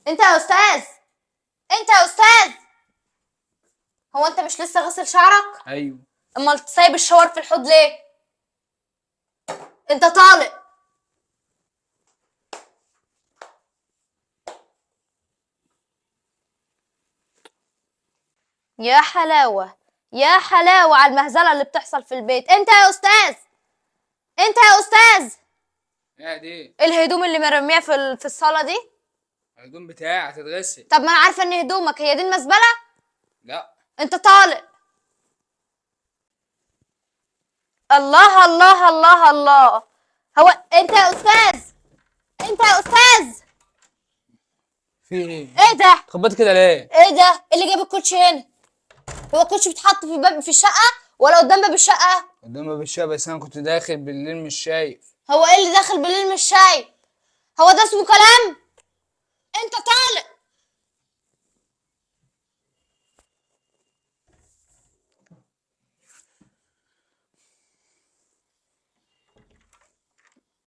انت يا استاذ، انت يا استاذ، هو انت مش لسه غسل شعرك؟ ايوه. امال سايب الشاور في الحوض ليه؟ انت طالق. يا حلاوة، يا حلاوة على المهزلة اللي بتحصل في البيت. انت يا استاذ، انت يا استاذ، ايه دي؟ الهدوم اللي مرمية في الصالة دي. الهدوم بتاعي هتتغسل. طب ما انا عارفة ان هدومك هي دي المزبلة. لا. انت طالق. الله الله الله الله. هو انت يا استاذ، انت يا استاذ، في ايه؟ ايه ده؟ اتخبطت كده ليه؟ ايه ده اللي جاب الكوتشي هنا؟ هو الكوتشي بيتحط في باب في الشقة ولا قدام باب الشقة؟ قدام باب الشقه، بس انا كنت داخل بالليل مش شايف. هو ايه اللي داخل بالليل مش شايف؟ هو ده اسمه كلام؟